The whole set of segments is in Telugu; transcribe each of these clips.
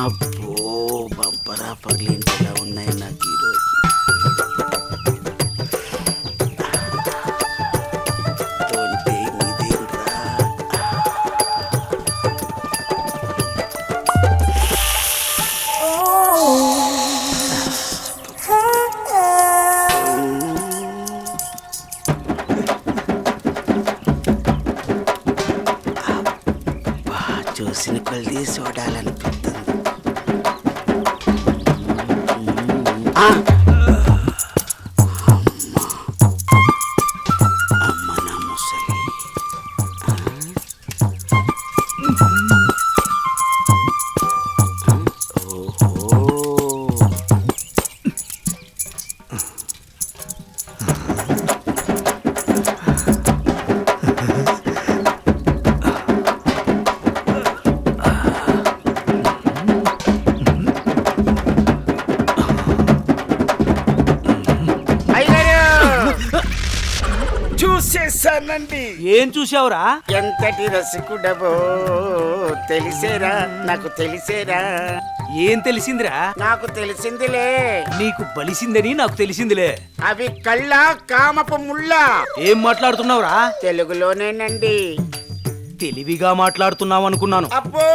అబ్బో బంపరా పగిలింటి ఎలా ఉన్నాయి నాకు ఈరోజు. చూసిన కొలిది చూడాలనిపిస్తుంది. అమ్మ నా ముసలి. చూసేసానండి. ఏం చూసావురా? ఎంతటి రసికుడవో తెలిసేరా, నాకు తెలిసేరా. ఏం తెలిసిందిరా? నాకు తెలిసిందిలే. నీకు బలిసిందని నాకు తెలిసిందిలే. అవి కళ్ళ కామపు ముళ్ళ. ఏం మాట్లాడుతున్నావురా? తెలుగులోనేనండి. తెలివిగా మాట్లాడుతున్నావు అనుకున్నాను. అబ్బో,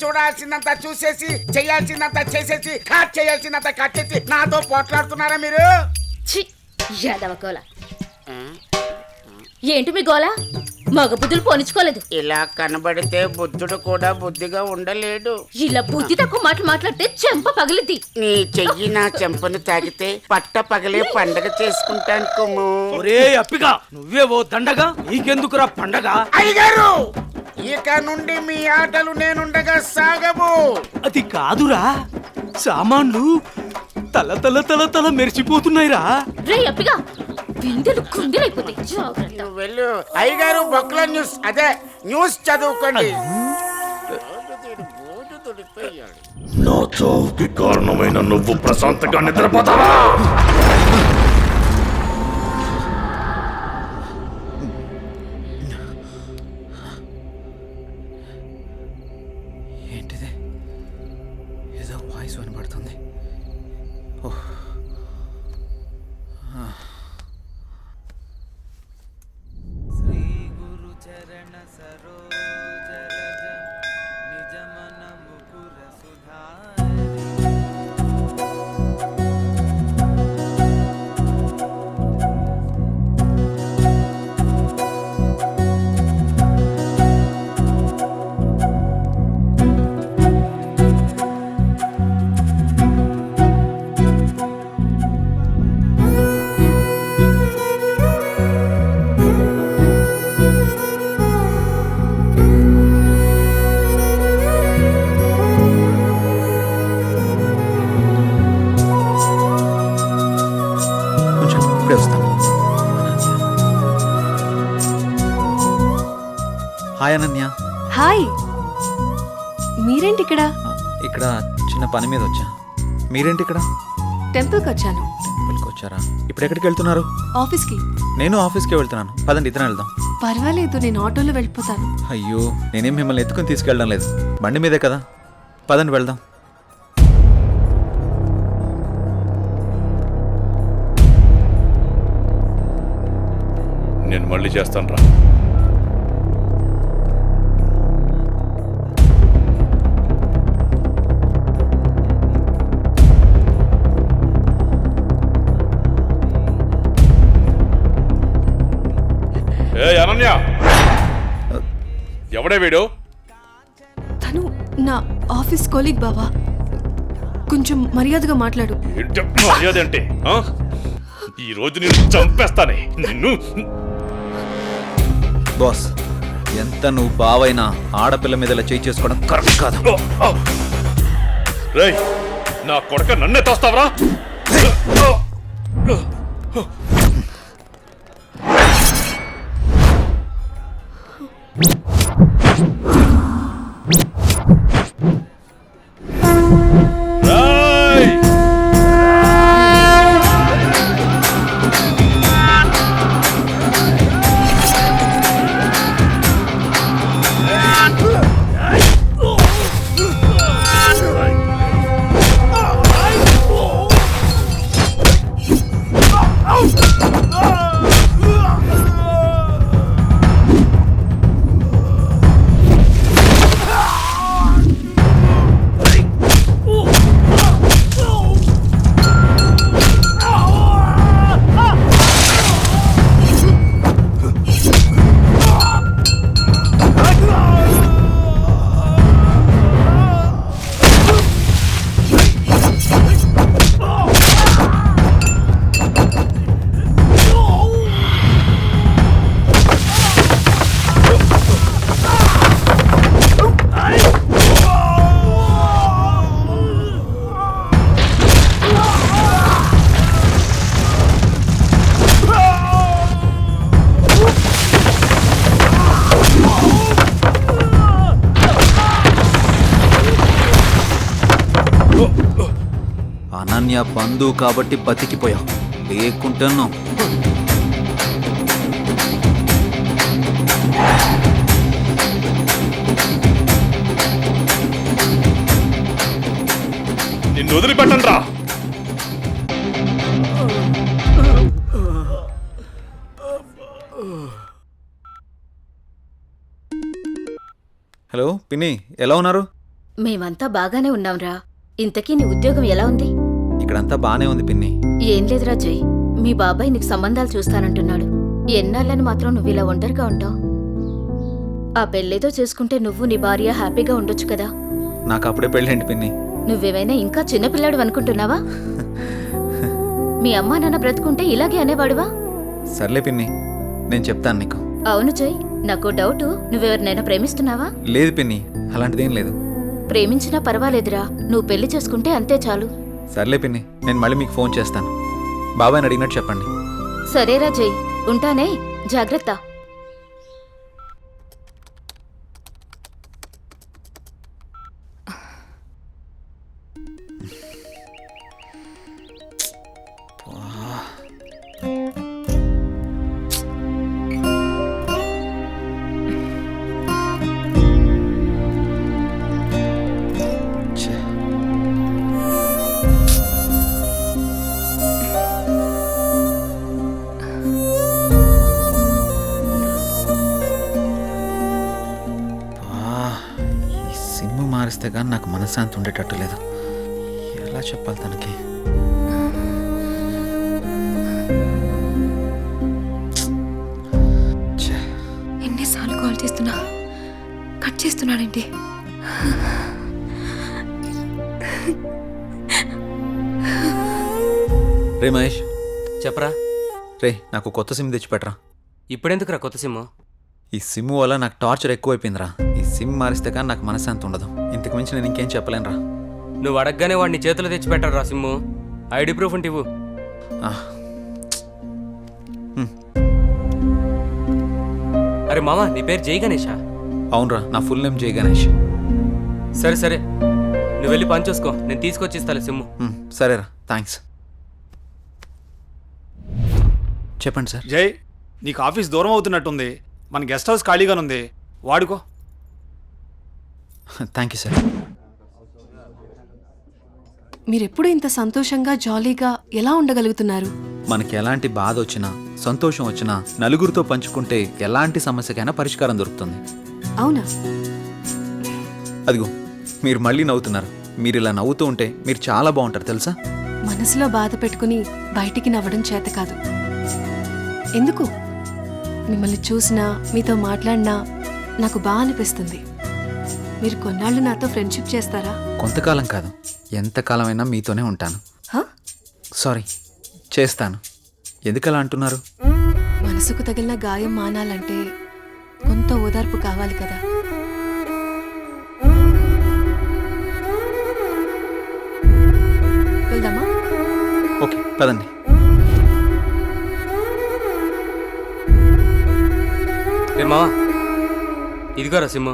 చూడాల్సిందంతా చూసేసి చేయాల్సిందంతా చేసేసి కట్ చేయాల్సిందంతా కట్ చేసి నాతో పోట్లాడుతున్నారా మీరు? యాదవ గోల. ఏంటి మీ గోల? మగ బుద్ధులు పోనిచ్చుకోలేదు. ఇలా కనబడితే బుద్ధుడు కూడా బుద్ధిగా ఉండలేడు. ఇలా బుద్ధి తక్కువ మాటలు మాట్లాడితే చెంప పగిలిద్ది. నీ చెయ్యి నా చెంపను తాకితే పట్ట పగలే పండగ చేసుకుంటాను కొమ్ము. ఒరే అప్పిగా, నువ్వే ఓ దండగా, నీకెందుకురా పండగ? అయ్యగారు, ఇక నుండి మీ ఆటలు నేనుండగా సాగవు. అది కాదురా, సామాన్లు తల తల తల తల మెరిచిపోతున్నాయిరా. రే అప్పిగా, బిందెలు కుండలైపోతాయి. జాగ్రత్త. వెళ్ళు అయ్యగారు, బొక్కల న్యూస్ అదే న్యూస్ చదువుకోండి. నా చావుకి కారణమైన నువ్వు ప్రశాంతంగా నిద్రపోతావా? ఏంటిది? ఏదో వాయిస్ వినబడుతుంది. శ్రీ గురు చరణ సరోజ రజ నిజ మన ముకుర సుధారి. ఇప్పుడే వస్తాను. హాయ్ అనన్య. హాయ్, మీరేంటి ఇక్కడ? ఇక్కడ చిన్న పని మీద వచ్చా. మీరేంటి ఇక్కడ? టెంపుల్కి వచ్చాను. టెంపుల్కి వచ్చారా? ఇప్పుడు ఎక్కడికి వెళ్తున్నారు? ఆఫీస్కి. నేను ఆఫీస్కి వెళ్తున్నాను. పదండి, ఇద్దరం వెళ్దాం. పర్వాలేదు, నేను ఆటోలో వెళ్ళిపోతాను. అయ్యో, నేనేం మిమ్మల్ని ఎత్తుకుని తీసుకెళ్ళడం లేదు, బండి మీదే కదా. పదండి వెళ్దాం. నేను మళ్ళీ చేస్తాను రా. అనన్య, ఎవడే వీడు? తను నా ఆఫీస్ కొలీగ్ బావా. కొంచెం మర్యాదగా మాట్లాడు. మర్యాద అంటే ఈ రోజు నేను చంపేస్తానే నిన్ను. బాస్, ఎంత నువ్వు బావైనా ఆడపిల్ల మీద ఇలా చేయి చేసుకోవడం కరెక్ట్ కాదు. రేయ్, నా కొడక నన్నే తోస్తావరా? రేయ్, అనన్య బంధువు కాబట్టి బతికిపోయావు, లేకుంటాను. నిన్ను వదిలిపెట్టను రా. హలో పిన్ని, ఎలా ఉన్నారు? మేమంతా బాగానే ఉన్నాంరా. ఇంతకీ నీ ఉద్యోగం ఎలా ఉంది? ఇక్కడంతా బానే ఉంది పిన్ని. ఏం లేదురా జై, మీ బాబాయ్ నీకు సంబంధాలు చూస్తానంటున్నాడు. ఎన్నాళ్ళని మాత్రం నువ్వు ఇలా ఒంటరిగా ఉంటావు? ఆ పెళ్ళేదో చేసుకుంటే నువ్వు నీ భార్య హ్యాపీగా ఉండొచ్చు కదా. నాకు అప్పుడే పెళ్ళేంటి పిన్ని? నువ్వేమైనా ఇంకా చిన్నపిల్లాడు అనుకుంటున్నావా? మీ అమ్మా నాన్న బ్రతుకుంటే ఇలాగే అనేవాడువా? సర్లే పిన్ని, నేను చెప్తాను నీకు. అవును జై, నాకు డౌటు, నువ్వెవరినైనా ప్రేమిస్తున్నావా? లేదు పిన్ని, అలాంటిదేం లేదు. ప్రేమించినా పర్వాలేదురా, నువ్వు పెళ్లి చేసుకుంటే అంతే చాలు. సర్లే పిన్ని, నేను మళ్ళీ మీకు ఫోన్ చేస్తాను. బాబాయ్ని అడిగినట్టు చెప్పండి. సరేరా జై, ఉంటానే, జాగ్రత్త. మారిస్తే కానీ నాకు మనశ్శాంతి ఉండేటట్టు లేదు. ఎలా చెప్పాలి తనకి? ఎన్నిసార్లు కాల్ చేస్తున్నా కట్ చేస్తున్నాడేంటి? రే మహేష్, చెప్పరా. రే నాకు కొత్త సిమ్ తెచ్చిపెట్టరా. ఇప్పుడెందుకురా కొత్త సిమ్? ఈ సిమ్ వల్ల నాకు టార్చర్ ఎక్కువైపోయిందిరా. ఈ సిమ్ మారిస్తే కానీ నాకు మనశ్శాంతి ఉండదు. ఇంతకు మించి నేను ఇంకేం చెప్పలేనురా. నువ్వు అడగగానే వాడిని చేతిలో తెచ్చిపెట్టారా సిమ్ము? ఐడి ప్రూఫ్ ఉంటే ఇవ్వు. అరే మామ, నీ పేరు జై గణేషా? అవునరా, నా ఫుల్ నేమ్ జై గణేష్. సరే సరే, నువ్వు వెళ్ళి పని చూసుకో, నేను తీసుకొచ్చి ఇస్తాను సిమ్ము. సరేరా, థ్యాంక్స్. చెప్పండి సార్. జై, నీకు ఆఫీస్ దూరం అవుతున్నట్టుంది. మన గెస్ట్ హౌస్ ఖాళీగానుంది, వాడుకో. Thank you sir. మీరెప్పుడు ఇంత సంతోషంగా జాలీగా ఎలా ఉండగలుగుతున్నారు? మనకి ఎలాంటి బాధ వచ్చినా సంతోషం వచ్చినా నలుగురితో పంచుకుంటే ఎలాంటి సమస్యకైనా పరిష్కారం దొరుకుతుంది. అవునా? అదిగో మీరు మళ్ళీ నవ్వుతున్నారు. మీరు ఇలా నవ్వుతూ ఉంటే మీరు చాలా బాగుంటారు తెలుసా. మనసులో బాధ పెట్టుకుని బయటికి నవ్వడం చేత కాదు. ఎందుకు? మిమ్మల్ని చూసినా మీతో మాట్లాడినా నాకు బాగా అనిపిస్తుంది. మీరు కొన్నాళ్ళు నాతో ఫ్రెండ్షిప్ చేస్తారా? కొంతకాలం కాదు, ఎంతకాలమైనా మీతోనే ఉంటాను. సారీ, చేస్తాను. ఎందుకలా అంటున్నారు? మనసుకు తగిలిన గాయం మానాలంటే కొంత ఓదార్పు కావాలి కదా. వెళ్దామా? ఓకే, పదండి. రే మావా, ఇదిగోరా సిమ్ము.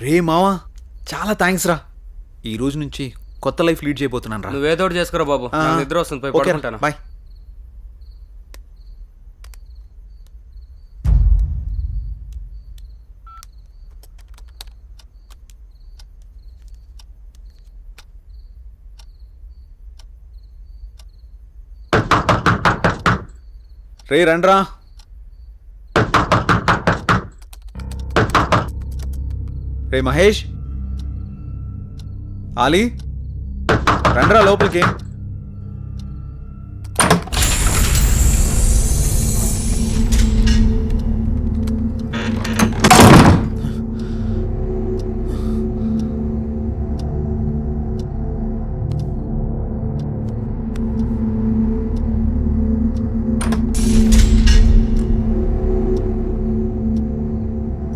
రే మావా, చాలా థ్యాంక్స్ రా. ఈ రోజు నుంచి కొత్త లైఫ్ లీడ్ చేయబోతున్నాను రా. నువ్వేదో ఒకటి చేసుకోరా బాబు, నాకు నిద్ర వస్తుంది, పోయి పడుకుంటాను. బాయ్. రే రండ్రా. రే మహేష్, ఆలీ, రండ్రా లోపలికి.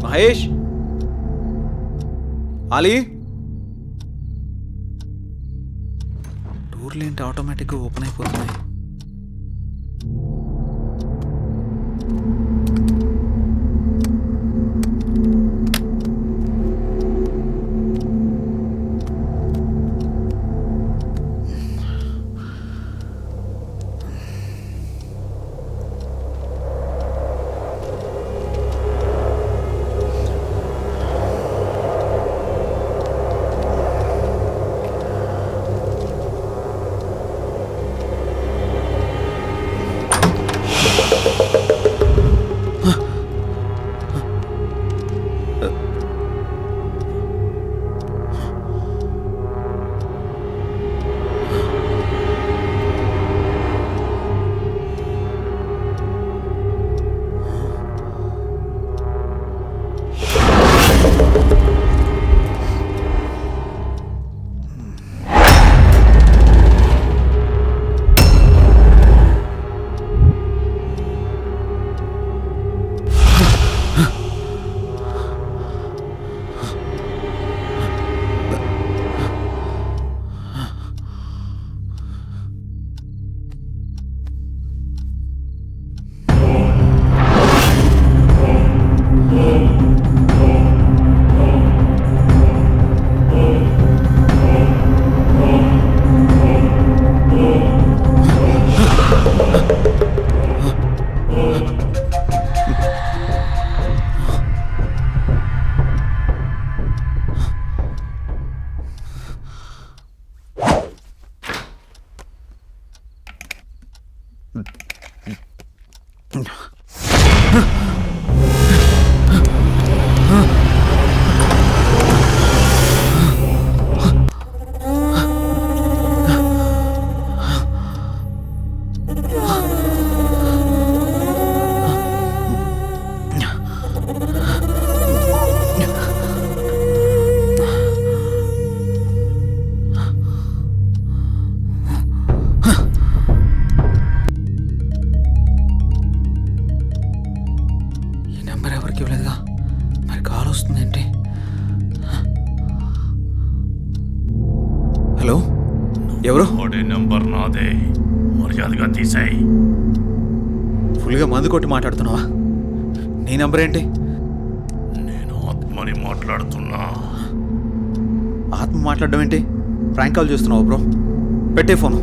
మహేష్, ఆలీ, డోర్లు ఏంటి ఆటోమేటిక్గా ఓపెన్ అయిపోతున్నాయి? ఈ నెంబర్ ఎవరికి ఇవ్వలేదుగా, మరి కాల్ వస్తుందేంటి? హలో, ఎవరు? వాడే నెంబర్ నాదే, మర్యాదగా తీసేయ్. ఫుల్గా మందు కొట్టి మాట్లాడుతున్నావా? నీ నెంబర్ ఏంటి? నేను ఆత్మని మాట్లాడుతున్నా. ఆత్మ మాట్లాడడం ఏంటి? ప్రాంక్ కాల్ చేస్తున్నావా బ్రో? పెట్టే ఫోను.